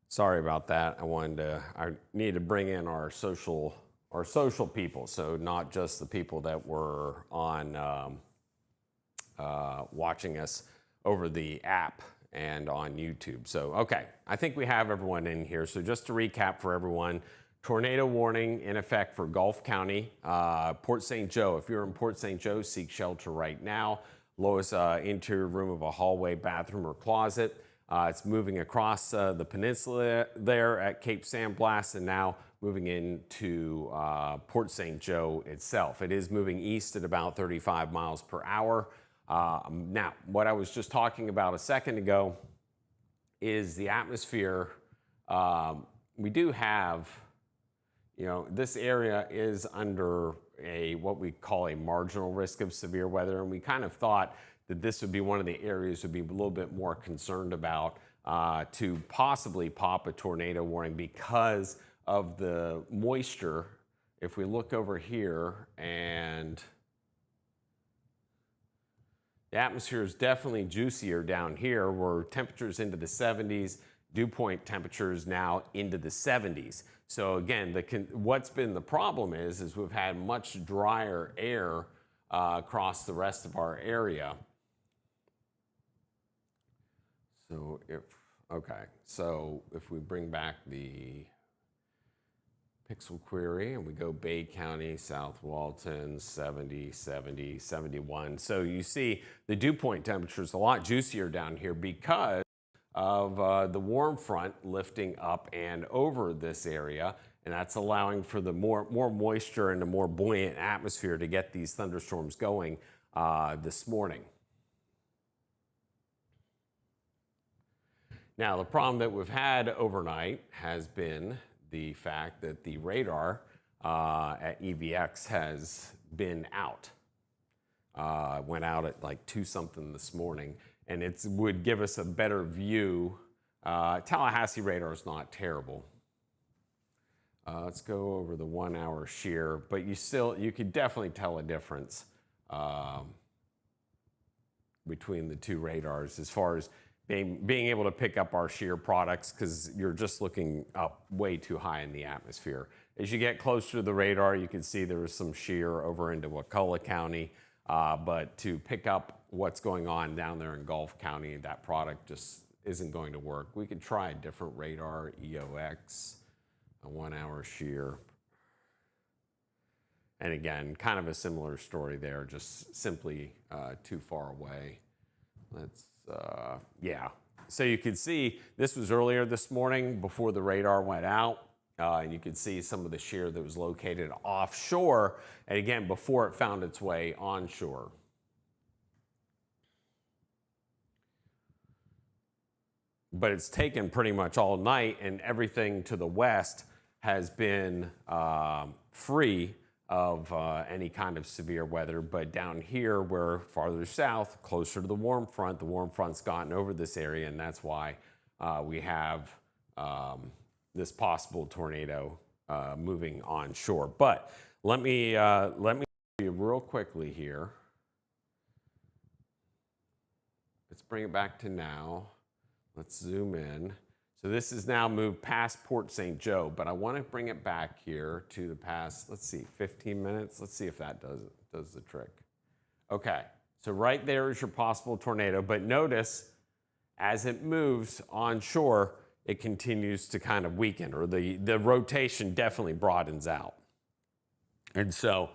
Sorry about that. I need to bring in our social people. So not just the people that were on watching us over the app and on YouTube. So, okay, I think we have everyone in here. So just to recap for everyone, tornado warning in effect for Gulf County, Port St. Joe. If you're in Port St. Joe, seek shelter right now. Lowest interior room of a hallway, bathroom, or closet. It's moving across the peninsula there at Cape San Blas and now moving into Port St. Joe itself. It is moving east at about 35 miles per hour. Now, what I was just talking about a second ago is the atmosphere. We do have, this area is under what we call a marginal risk of severe weather, and we kind of thought that this would be one of the areas we'd be a little bit more concerned about to possibly pop a tornado warning because of the moisture. If we look over here, and the atmosphere is definitely juicier down here, where temperatures into the 70s, dew point temperatures now into the 70s. So again, what's been the problem is we've had much drier air across the rest of our area. So if we bring back the pixel query and we go Bay County, South Walton, 70, 70, 71. So you see the dew point temperature is a lot juicier down here because of the warm front lifting up and over this area, and that's allowing for the more moisture and a more buoyant atmosphere to get these thunderstorms going this morning. Now, the problem that we've had overnight has been the fact that the radar at EVX has been out. Went out at like 2-something this morning, and it would give us a better view. Tallahassee radar is not terrible. Let's go over the 1 hour shear, but you could definitely tell a difference between the two radars as far as being able to pick up our shear products, because you're just looking up way too high in the atmosphere. As you get closer to the radar, you can see there was some shear over into Wakulla County, but to pick up what's going on down there in Gulf County, that product just isn't going to work. We could try a different radar, EOX, a 1 hour shear. And again, kind of a similar story there, just simply too far away. Yeah. So you can see this was earlier this morning before the radar went out. And you can see some of the shear that was located offshore, and again, before it found its way onshore. But it's taken pretty much all night, and everything to the west has been free of any kind of severe weather. But down here, we're farther south, closer to the warm front's gotten over this area, and that's why we have this possible tornado moving onshore. But let me show you real quickly here. Let's bring it back to now. Let's zoom in. So this is now moved past Port St. Joe, but I want to bring it back here to the past, let's see, 15 minutes. Let's see if that does the trick. Okay, so right there is your possible tornado, but notice as it moves onshore, it continues to kind of weaken, or the rotation definitely broadens out. And so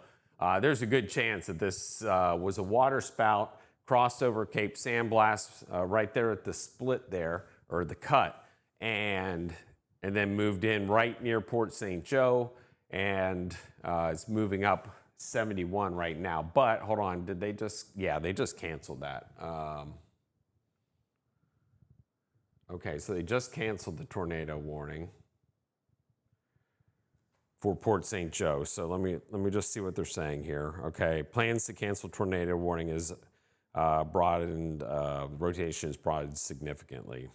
there's a good chance that this was a water spout, crossed over Cape San Blas right there at the split there, or the cut, and then moved in right near Port St. Joe, and it's moving up 71 right now. But hold on, did they just, yeah, they just canceled that. Okay, so they just canceled the tornado warning for Port St. Joe. So let me just see what they're saying here. Okay, plans to cancel tornado warning is broadened, rotation is broadened significantly.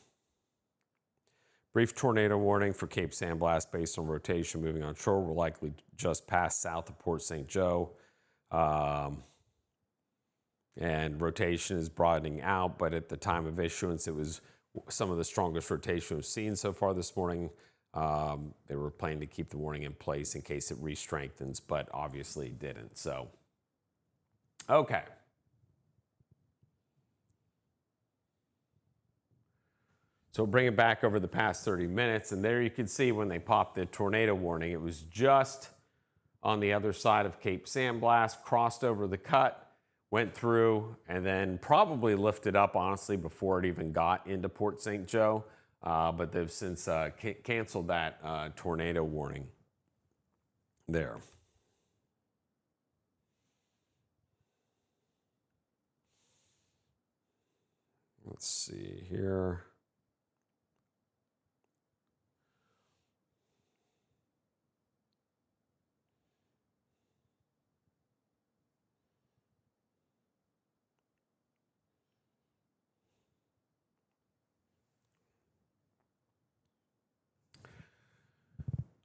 Brief tornado warning for Cape San Blas based on rotation moving onshore. We're likely just past south of Port St. Joe. And rotation is broadening out, but at the time of issuance, it was some of the strongest rotation we've seen so far this morning. They were planning to keep the warning in place in case it re-strengthens, but obviously didn't. So, okay. So we'll bring it back over the past 30 minutes, and there you can see when they popped the tornado warning, it was just on the other side of Cape Sandblast, crossed over the cut, went through, and then probably lifted up, honestly, before it even got into Port St. Joe. But they've since canceled that tornado warning there. Let's see here.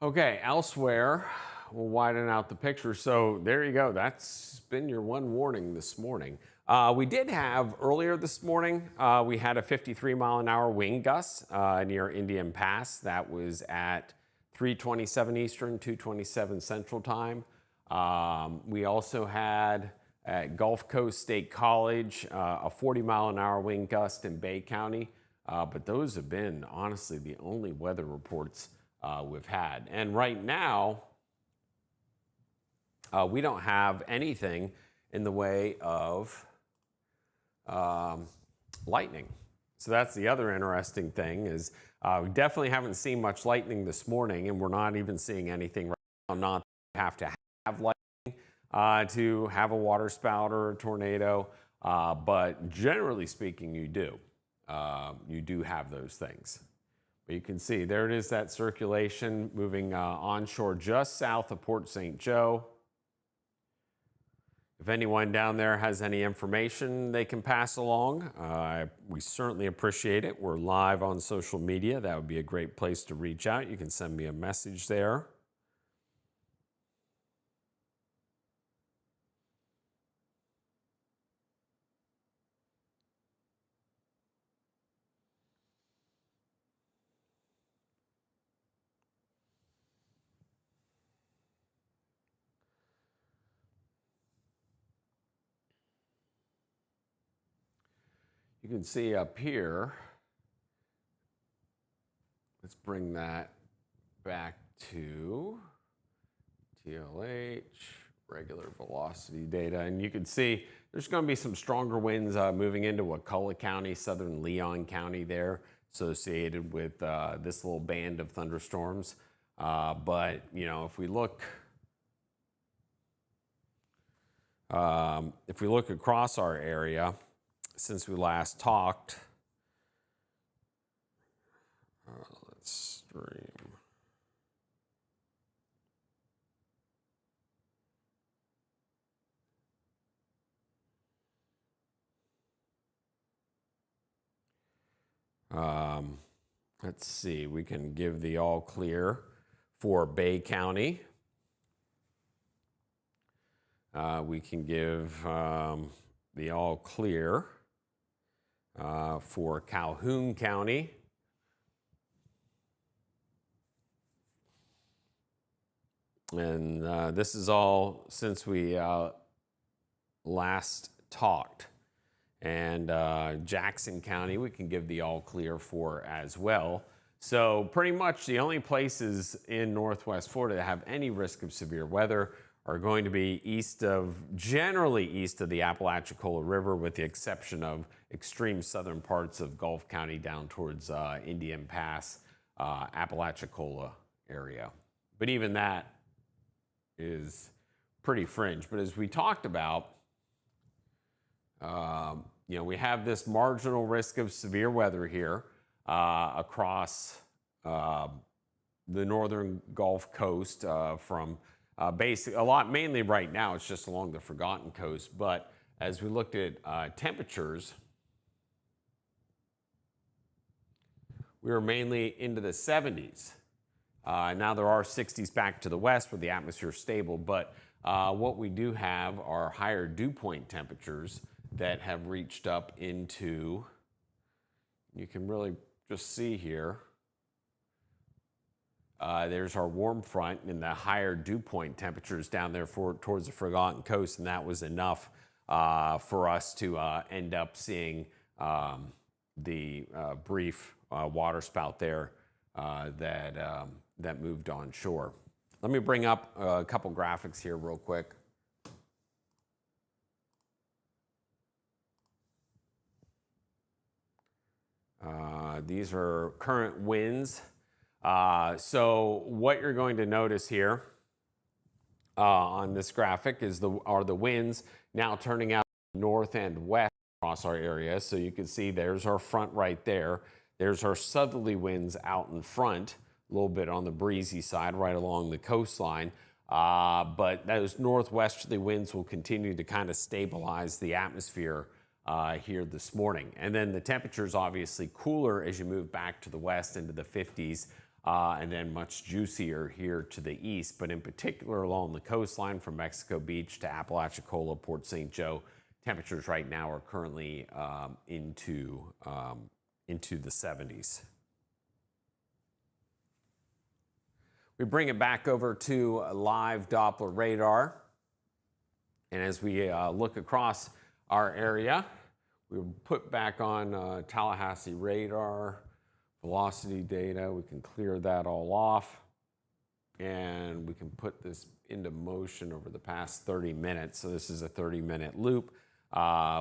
Okay, elsewhere, we'll widen out the picture. So there you go. That's been your one warning this morning. We did have earlier this morning, we had a 53-mile-an-hour wind gust near Indian Pass. That was at 3:27 Eastern, 2:27 Central Time. We also had at Gulf Coast State College a 40-mile-an-hour wind gust in Bay County. But those have been, honestly, the only weather reports we've had. And right now, we don't have anything in the way of lightning. So that's the other interesting thing is we definitely haven't seen much lightning this morning, and we're not even seeing anything right now. Not that you have to have lightning to have a water spout or a tornado, but generally speaking, you do. You do have those things. But you can see there it is, that circulation moving onshore just south of Port St. Joe. If anyone down there has any information they can pass along, we certainly appreciate it. We're live on social media. That would be a great place to reach out. You can send me a message there. You can see up here, let's bring that back to TLH, regular velocity data. And you can see there's going to be some stronger winds moving into Wakulla County, southern Leon County there, associated with this little band of thunderstorms. But, you know, if we look across our area, since we last talked, let's stream. Let's see, we can give the all clear for Bay County. We can give the all clear for Calhoun County. And this is all since we last talked. And Jackson County, we can give the all clear for as well. So pretty much the only places in Northwest Florida that have any risk of severe weather are going to be generally east of the Apalachicola River, with the exception of extreme southern parts of Gulf County down towards Indian Pass, Apalachicola area. But even that is pretty fringe. But as we talked about, you know, we have this marginal risk of severe weather here across the northern Gulf Coast from mainly right now, it's just along the Forgotten Coast. But as we looked at temperatures, we were mainly into the 70s. Now there are 60s back to the west where the atmosphere is stable, but what we do have are higher dew point temperatures that have reached up into, you can really just see here. There's our warm front and the higher dew point temperatures down there towards the Forgotten Coast, and that was enough for us to end up seeing the brief waterspout there that moved on shore. Let me bring up a couple graphics here real quick. These are current winds. So what you're going to notice here on this graphic are the winds now turning out north and west across our area. So you can see there's our front right there. There's our southerly winds out in front, a little bit on the breezy side right along the coastline. But those northwesterly winds will continue to kind of stabilize the atmosphere here this morning. And then the temperatures obviously cooler as you move back to the west into the 50s. And then much juicier here to the east, but in particular along the coastline from Mexico Beach to Apalachicola, Port St. Joe, temperatures right now are currently into the 70s. We bring it back over to live Doppler radar, and as we look across our area, we'll put back on Tallahassee radar. Velocity data, we can clear that all off, and we can put this into motion over the past 30 minutes. So this is a 30-minute loop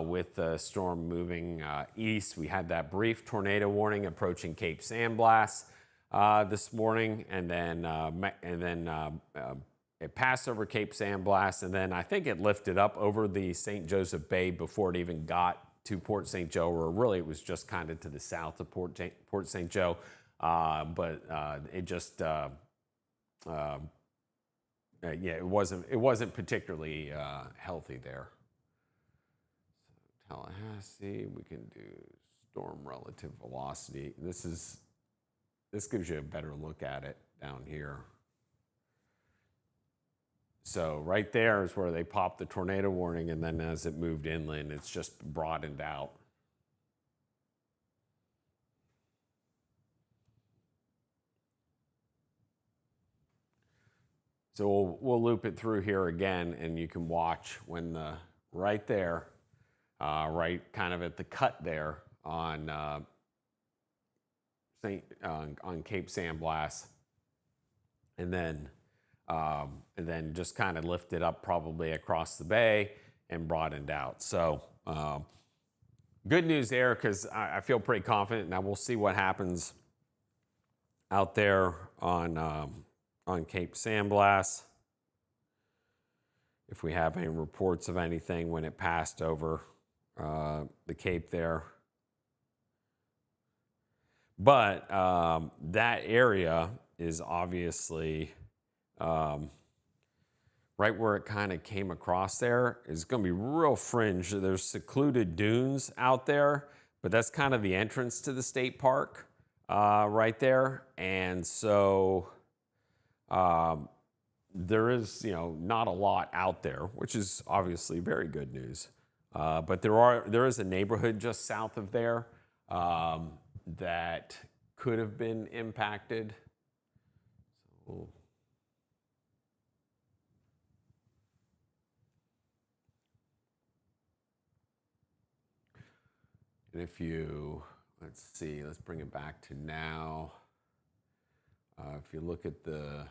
with the storm moving east. We had that brief tornado warning approaching Cape San Blas this morning, and then it passed over Cape San Blas, and then I think it lifted up over the St. Joseph Bay before it even got to Port St. Joe, or really it was just kind of to the south of Port St. Joe, but it just yeah, it wasn't particularly healthy there. So Tallahassee, we can do storm relative velocity. This gives you a better look at it down here. So right there is where they popped the tornado warning, and then as it moved inland, it's just broadened out. So we'll loop it through here again, and you can watch when right there, right kind of at the cut there on Cape San Blas, and then just kind of lifted up probably across the bay and broadened out. So good news there, because I feel pretty confident. Now we'll see what happens out there on Cape San Blas, if we have any reports of anything when it passed over the Cape there. But that area is obviously right where it kind of came across there is going to be real fringe. There's secluded dunes out there, but that's kind of the entrance to the state park right there. And so there is, not a lot out there, which is obviously very good news. But there is a neighborhood just south of there that could have been impacted. So and if you, let's bring it back to now. If you look at the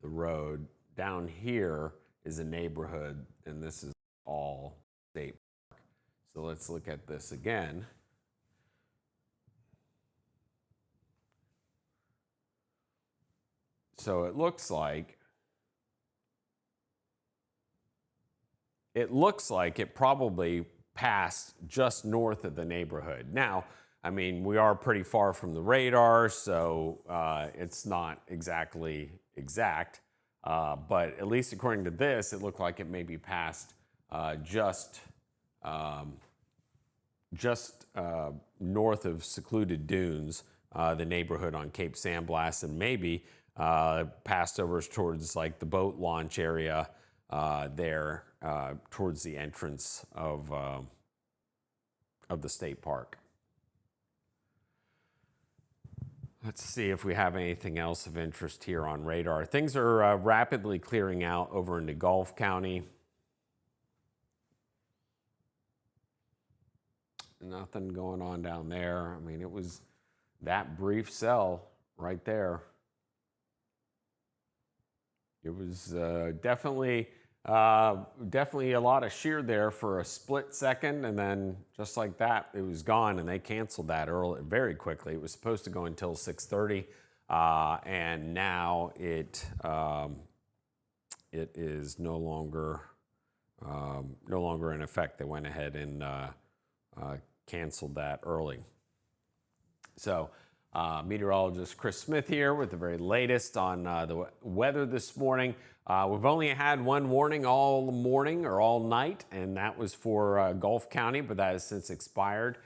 road, down here is a neighborhood, and this is all state park. So let's look at this again. So it looks like it probably passed just north of the neighborhood. Now, I mean, we are pretty far from the radar, so it's not exactly exact. But at least according to this, it looked like it maybe passed just north of Secluded Dunes, the neighborhood on Cape San Blas, and maybe passed over towards like the boat launch area there, towards the entrance of of the state park. Let's see if we have anything else of interest here on radar. Things are rapidly clearing out over into Gulf County. Nothing going on down there. I mean, it was that brief sell right there. It was definitely a lot of shear there for a split second, and then just like that, it was gone, and they canceled that very quickly. It was supposed to go until 6:30, and now it is no longer in effect. They went ahead and canceled that early. So. Meteorologist Chris Smith here with the very latest on the weather this morning. We've only had one warning all morning or all night, and that was for Gulf County, but that has since expired.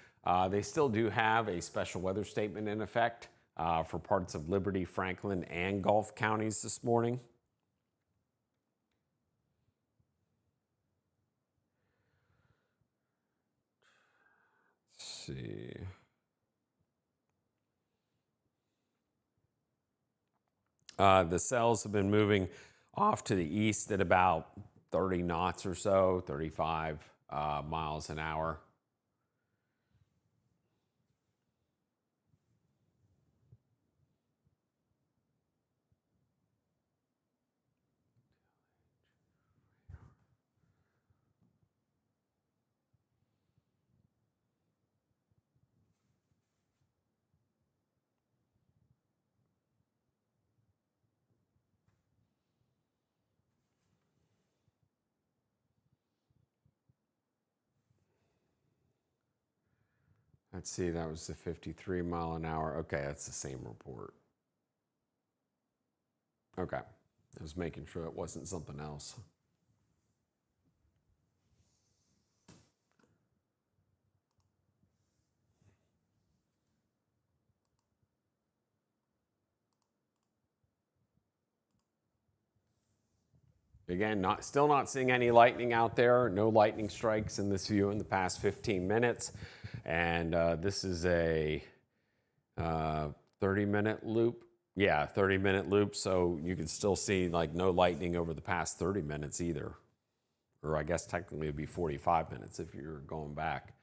They still do have a special weather statement in effect for parts of Liberty, Franklin, and Gulf counties this morning. Let's see. The cells have been moving off to the east at about 30 knots or so, 35 miles an hour. Let's see, that was the 53 mile an hour. Okay, that's the same report. Okay, I was making sure it wasn't something else. Again, still not seeing any lightning out there. No lightning strikes in this view in the past 15 minutes. And this is a 30-minute loop. Yeah, 30-minute loop. So you can still see like no lightning over the past 30 minutes either. Or I guess technically it'd be 45 minutes if you're going back.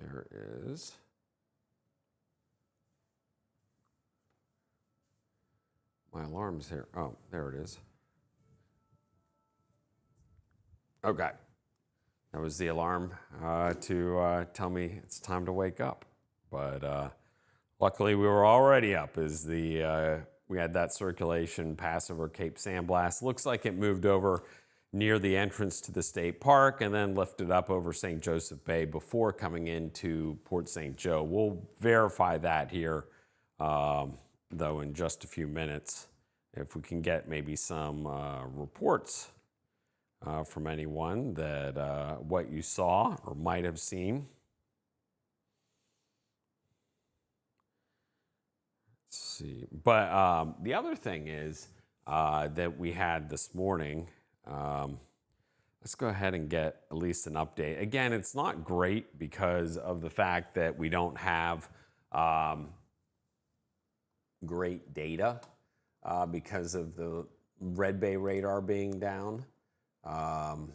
There is. My alarm's here. Oh, there it is. Okay. That was the alarm to tell me it's time to wake up. But luckily we were already up as we had that circulation pass over Cape Sandblast. Looks like it moved over near the entrance to the state park and then lifted up over St. Joseph Bay before coming into Port St. Joe. We'll verify that here, though, in just a few minutes, if we can get maybe some reports from anyone that what you saw or might have seen. Let's see. But the other thing is that we had this morning. Let's go ahead and get at least an update. Again, it's not great because of the fact that we don't have great data because of the Red Bay radar being down. But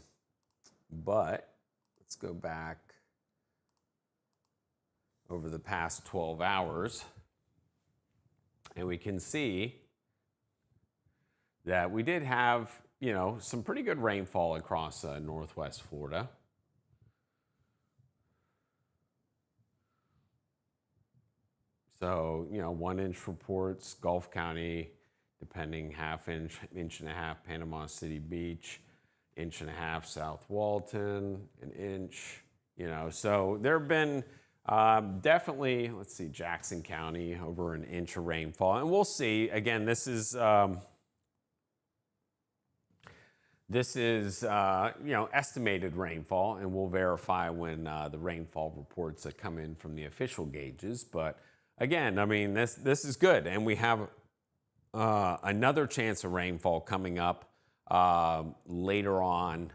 let's go back over the past 12 hours and we can see that we did have, you know, some pretty good rainfall across northwest Florida. So, you know, 1 inch reports, Gulf County, depending, ½ inch, inch and a half, Panama City Beach, 1.5 inches South Walton, 1 inch, you know. So there have been definitely, let's see, Jackson County, over 1 inch of rainfall. And we'll see, again, this is you know, estimated rainfall, and we'll verify when the rainfall reports that come in from the official gauges. But again, I mean, this is good, and we have another chance of rainfall coming up later on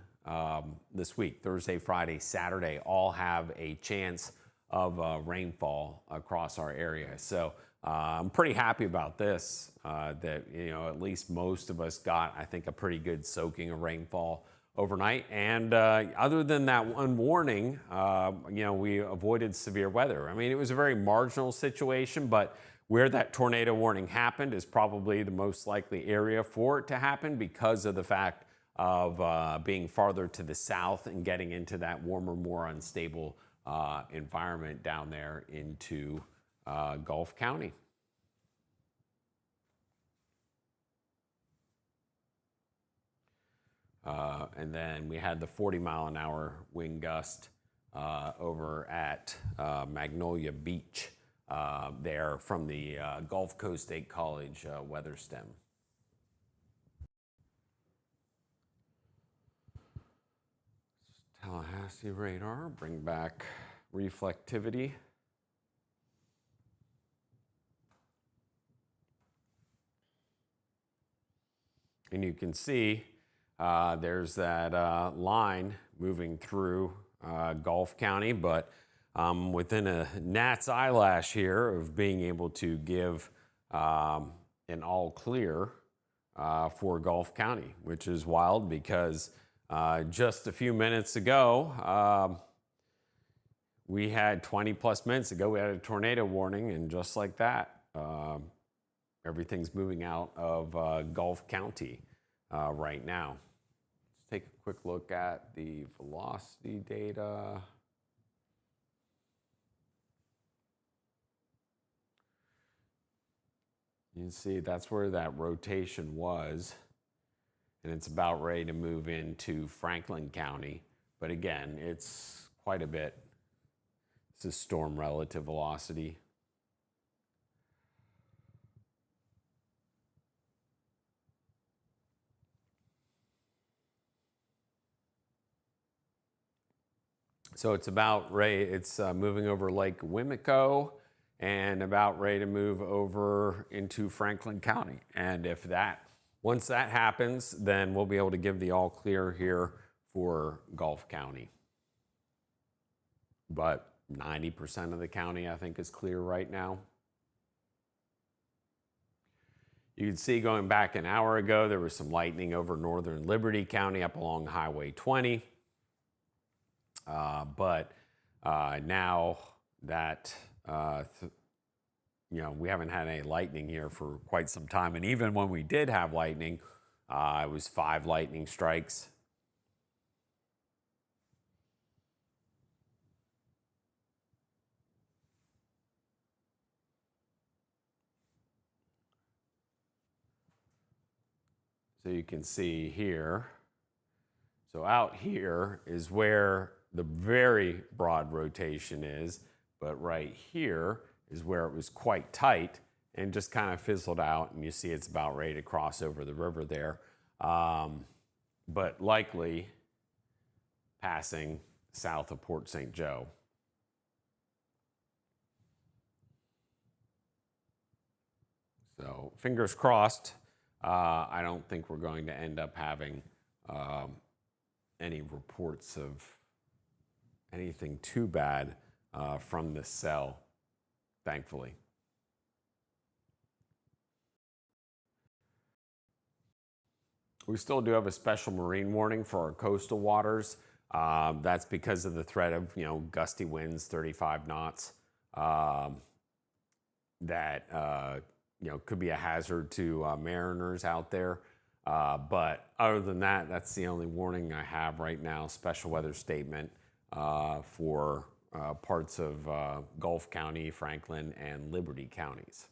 this week. Thursday, Friday, Saturday all have a chance of rainfall across our area. So I'm pretty happy about this, that, at least most of us got, I think, a pretty good soaking of rainfall overnight. And other than that one warning, we avoided severe weather. I mean, it was a very marginal situation, but where that tornado warning happened is probably the most likely area for it to happen because of the fact of being farther to the south and getting into that warmer, more unstable environment down there into Gulf County. And then we had the 40-mile-an-hour wind gust over at Magnolia Beach there from the Gulf Coast State College weather stem. Tallahassee radar, bring back reflectivity. And you can see there's that line moving through Gulf County, but within a gnat's eyelash here of being able to give an all clear for Gulf County, which is wild because just a few minutes ago, we had 20 plus minutes ago, we had a tornado warning, and just like that, everything's moving out of Gulf County right now. Let's take a quick look at the velocity data. You can see that's where that rotation was, and it's about ready to move into Franklin County. But again, it's quite a bit. This is storm relative velocity. So it's about ready, it's moving over Lake Wimico and about ready to move over into Franklin County. And once that happens, then we'll be able to give the all clear here for Gulf County. But 90% of the county, I think, is clear right now. You can see going back an hour ago, there was some lightning over northern Liberty County up along Highway 20. But now that, we haven't had any lightning here for quite some time. And even when we did have lightning, it was 5 lightning strikes. So you can see here. So out here is where the very broad rotation is, but right here is where it was quite tight and just kind of fizzled out, and you see it's about ready to cross over the river there, but likely passing south of Port St. Joe. So fingers crossed. I don't think we're going to end up having any reports of anything too bad from this cell, thankfully. We still do have a special marine warning for our coastal waters. That's because of the threat of gusty winds, 35 knots, that could be a hazard to mariners out there. But other than that, that's the only warning I have right now. Special weather statement for parts of Gulf County, Franklin, and Liberty counties.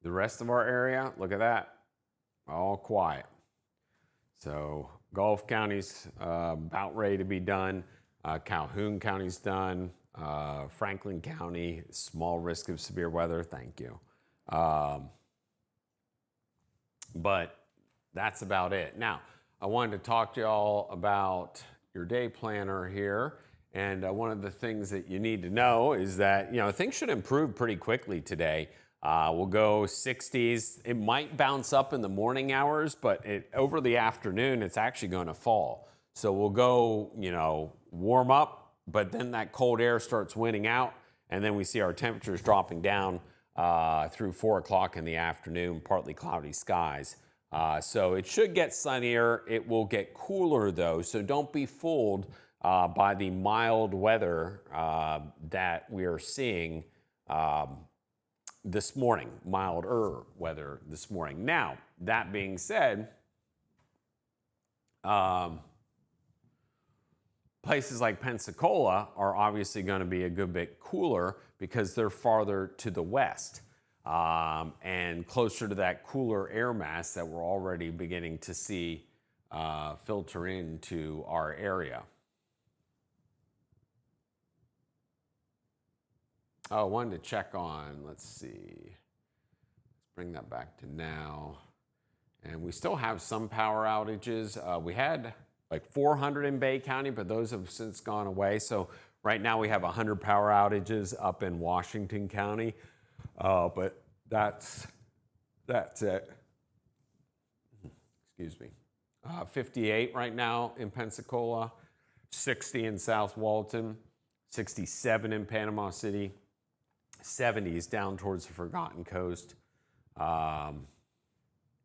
the rest of our area, look at that, all quiet. So Gulf County's about ready to be done. Calhoun County's done. Franklin County, small risk of severe weather, thank you. But that's about it. Now, I wanted to talk to y'all about your day planner here. And one of the things that you need to know is that, things should improve pretty quickly today. We'll go 60s. It might bounce up in the morning hours, but over the afternoon, it's actually going to fall. So we'll go, warm up, but then that cold air starts winning out, and then we see our temperatures dropping down through 4 o'clock in the afternoon, partly cloudy skies. So it should get sunnier. It will get cooler, though, so don't be fooled by the mild weather that we are seeing this morning, milder weather this morning. Now, that being said, places like Pensacola are obviously going to be a good bit cooler because they're farther to the west and closer to that cooler air mass that we're already beginning to see filter into our area. Oh, I wanted to check on, let's see, let's bring that back to now. And we still have some power outages. We had like 400 in Bay County, but those have since gone away. So right now we have 100 power outages up in Washington County, but that's it. Excuse me. 58 right now in Pensacola, 60 in South Walton, 67 in Panama City, 70s down towards the Forgotten Coast.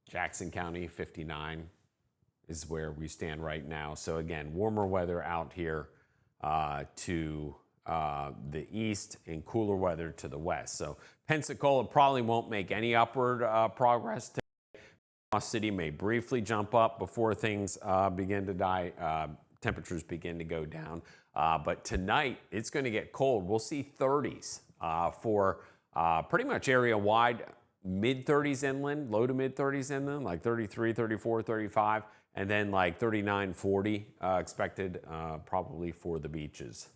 Jackson County, 59 is where we stand right now. So again, warmer weather out here to the east and cooler weather to the west. So Pensacola probably won't make any upward progress today. Panama City may briefly jump up before things begin to die, temperatures begin to go down. But tonight, it's going to get cold. We'll see 30s for pretty much area-wide, mid-30s inland, low to mid-30s inland, like 33, 34, 35, and then like 39, 40 expected probably for the beaches.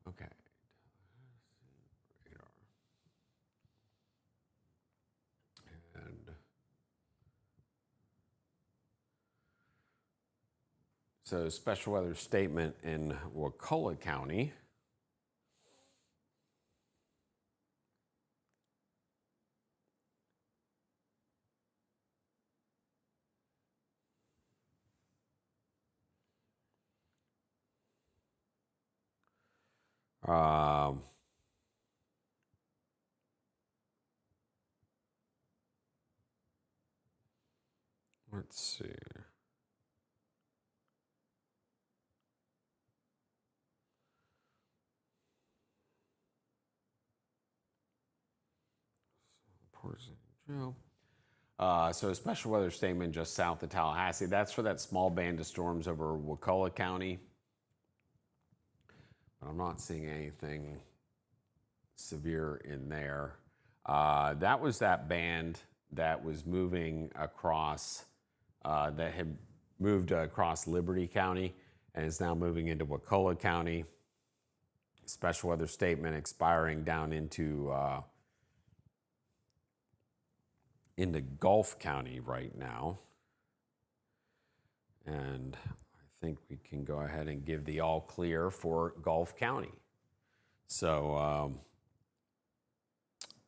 Okay. And so special weather statement in Wakulla County. Let's see. So a special weather statement just south of Tallahassee. That's for that small band of storms over Wakulla County. I'm not seeing anything severe in there. That was that band that was moving across, that had moved across Liberty County and is now moving into Wakulla County. Special weather statement expiring down into Gulf County right now. And I think we can go ahead and give the all clear for Gulf County. So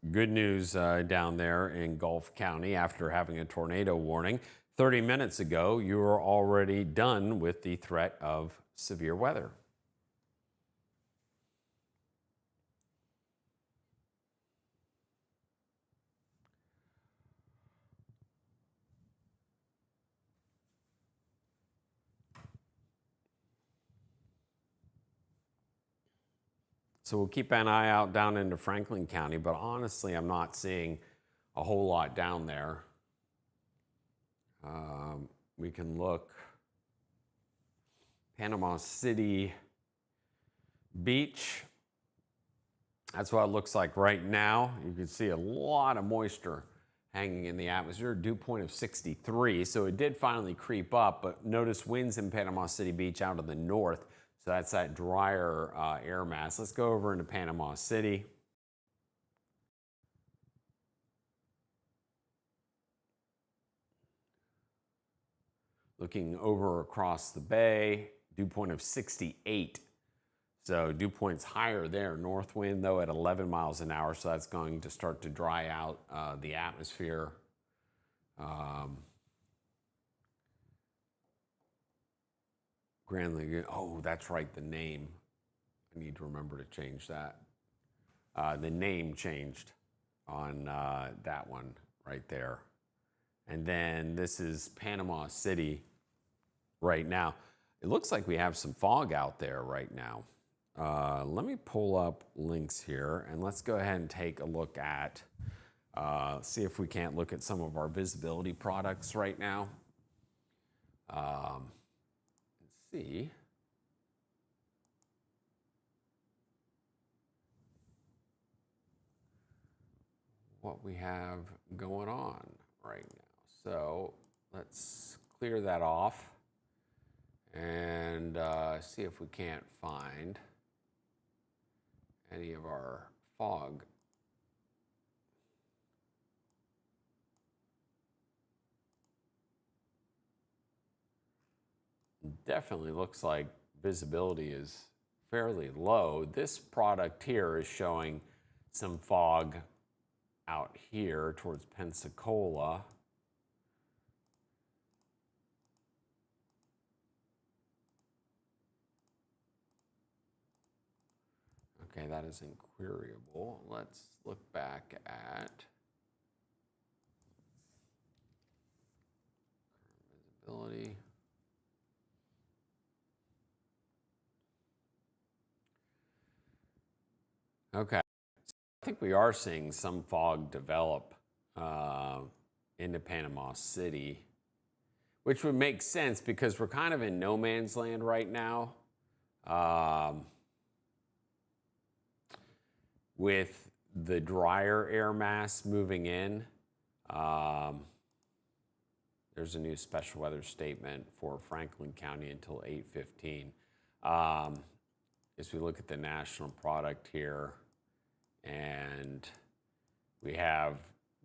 good news down there in Gulf County after having a tornado warning. 30 minutes ago, you were already done with the threat of severe weather. So we'll keep an eye out down into Franklin County, but honestly, I'm not seeing a whole lot down there. We can look Panama City Beach, That's what it looks like right now. You can see a lot of moisture hanging in the atmosphere, dew point of 63. So it did finally creep up, but notice winds in Panama City Beach out of the north. So that's that drier air mass. Let's go over into Panama City. Looking over across the bay, dew point of 68. So dew point's higher there. North wind, though, at 11 miles an hour, so that's going to start to dry out the atmosphere. Grand Lagoon, oh, that's right, the name. I need to remember to change that. The name changed on that one right there. And then this is Panama City right now. It looks like we have some fog out there right now. Let me pull up links here and let's go ahead and take a look at, see if we can't look at some of our visibility products right now. Let's see. What we have going on right now. So let's clear that off and see if we can't find any of our fog. Definitely looks like visibility is fairly low. This product here is showing some fog out here towards Pensacola. Okay, that is inquiriable. Let's look back at visibility. Okay, I think we are seeing some fog develop into Panama City, which would make sense because we're kind of in no man's land right now. With the drier air mass moving in, there's a new special weather statement for Franklin County until 8:15. As we look at the national product here, and we have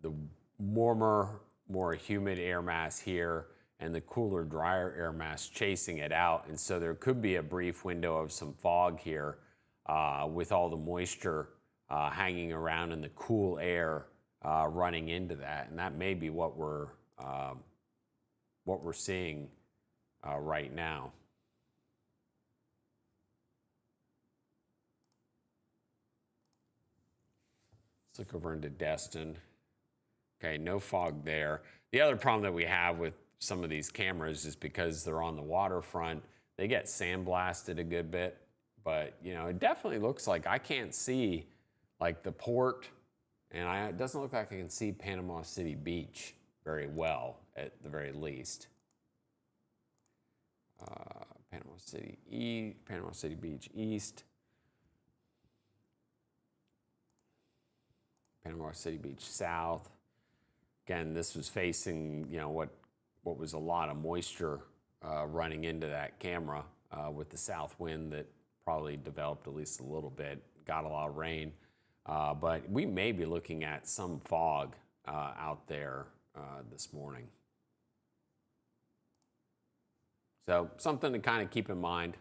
the warmer, more humid air mass here and the cooler, drier air mass chasing it out. And so there could be a brief window of some fog here with all the moisture hanging around and the cool air running into that. And that may be what we're seeing right now. Let's look over into Destin. Okay, no fog there. The other problem that we have with some of these cameras is because they're on the waterfront, they get sandblasted a good bit. But, you know, it definitely looks like I can't see like the port, and it doesn't look like I can see Panama City Beach very well, at the very least. Panama City Beach East. Panama City Beach South. Again, this was facing, you know, what was a lot of moisture running into that camera with the south wind that probably developed at least a little bit, got a lot of rain. But we may be looking at some fog out there this morning. So something to kind of keep in mind.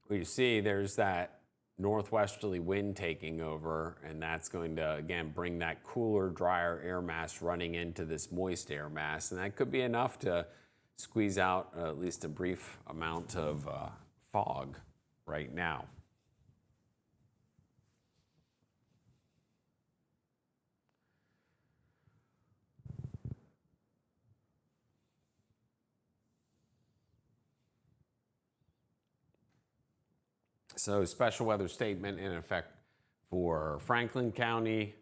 Well, you see there's that northwesterly wind taking over, and that's going to, again, bring that cooler, drier air mass running into this moist air mass. And that could be enough to squeeze out at least a brief amount of fog right now. So special weather statement in effect for Franklin County,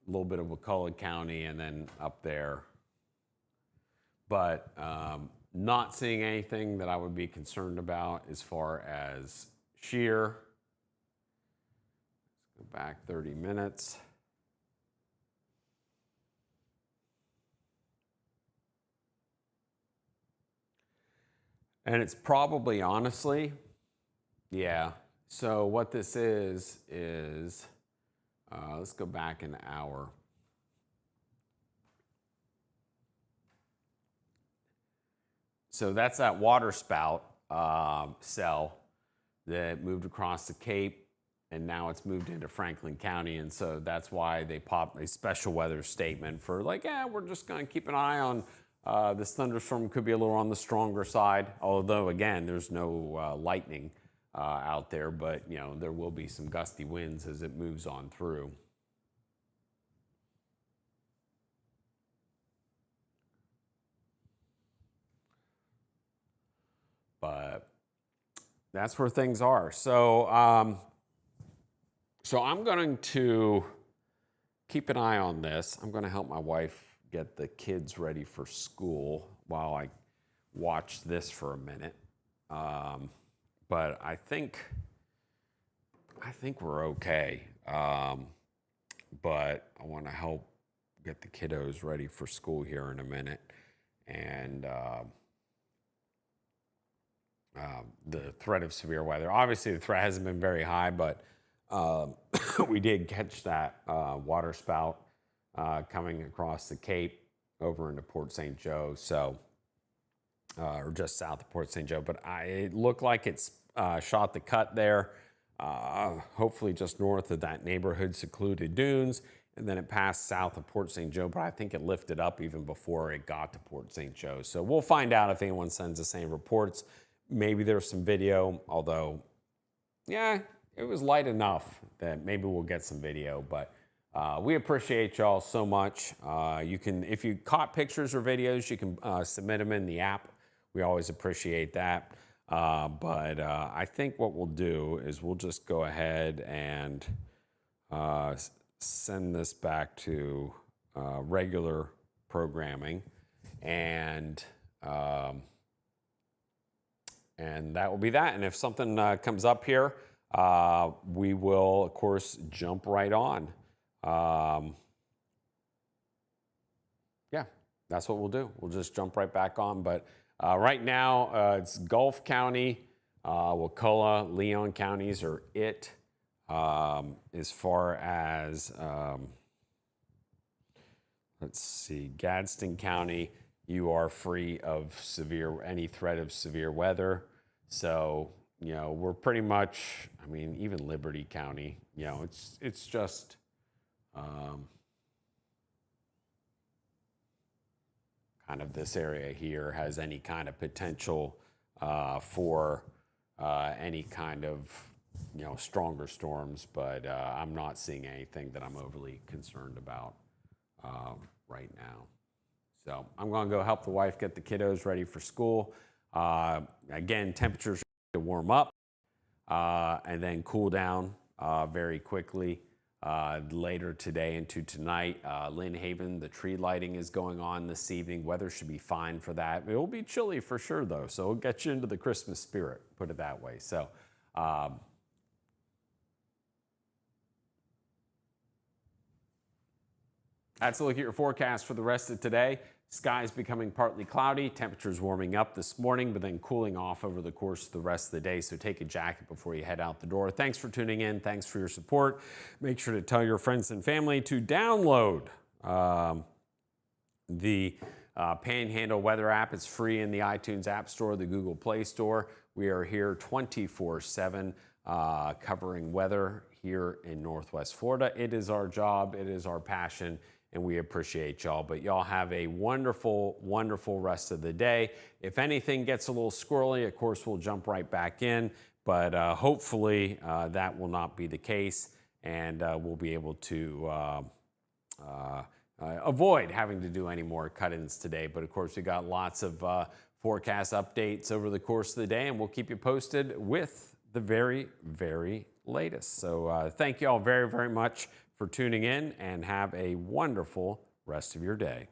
little bit of Wakulla County, and then up there. But not seeing anything that I would be concerned about as far as shear. Let's go back 30 minutes. And it's probably, honestly, yeah. So what this is let's go back an hour. So that's that water spout cell that moved across the Cape, and now it's moved into Franklin County. And so that's why they popped a special weather statement for like, yeah, we're just going to keep an eye on this thunderstorm. Could be a little on the stronger side, although again, there's no lightning out there, but you know, there will be some gusty winds as it moves on through. But that's where things are. So, so I'm going to keep an eye on this. I'm going to help my wife get the kids ready for school while I watch this for a minute. But I think we're okay. But I want to help get the kiddos ready for school here in a minute. And the threat of severe weather. Obviously, the threat hasn't been very high, but we did catch that water spout coming across the Cape over into Port St. Joe, so or just south of Port St. Joe. But it looked like it's shot the cut there, hopefully just north of that neighborhood, secluded dunes, and then it passed south of Port St. Joe, but I think it lifted up even before it got to Port St. Joe. So we'll find out if anyone sends the same reports. Maybe there's some video, although, yeah, it was light enough that maybe we'll get some video. But we appreciate y'all so much. You can, if you caught pictures or videos, you can submit them in the app. We always appreciate that. But I think what we'll do is we'll just go ahead and send this back to regular programming, and that will be that. And if something comes up here, we will, of course, jump right on. Yeah, that's what we'll do. We'll just jump right back on. But right now, it's Gulf County, Wakulla, Leon counties are it. As far as, let's see, Gadsden County, you are free of any threat of severe weather. So, you know, we're pretty much, I mean, even Liberty County, you know, it's just, kind of this area here has any kind of potential for any kind of, you know, stronger storms, but I'm not seeing anything that I'm overly concerned about right now. So I'm going to go help the wife get the kiddos ready for school. Again, temperatures to warm up and then cool down very quickly later today into tonight. Lynn Haven, the tree lighting is going on this evening. Weather should be fine for that. It will be chilly for sure, though, so it'll get you into the Christmas spirit, put it that way. So that's a look at your forecast for the rest of today. Skies becoming partly cloudy, temperatures warming up this morning, but then cooling off over the course of the rest of the day. So take a jacket before you head out the door. Thanks for tuning in. Thanks for your support. Make sure to tell your friends and family to download the Panhandle Weather app. It's free in the iTunes App Store, the Google Play Store. We are here 24/7 covering weather here in Northwest Florida. It is our job. It is our passion. And we appreciate y'all. But y'all have a wonderful, wonderful rest of the day. If anything gets a little squirrely, of course, we'll jump right back in. But hopefully that will not be the case. And we'll be able to avoid having to do any more cut-ins today. But of course, we got lots of forecast updates over the course of the day. And we'll keep you posted with the very, very latest. So thank you all very, very much for tuning in and have a wonderful rest of your day.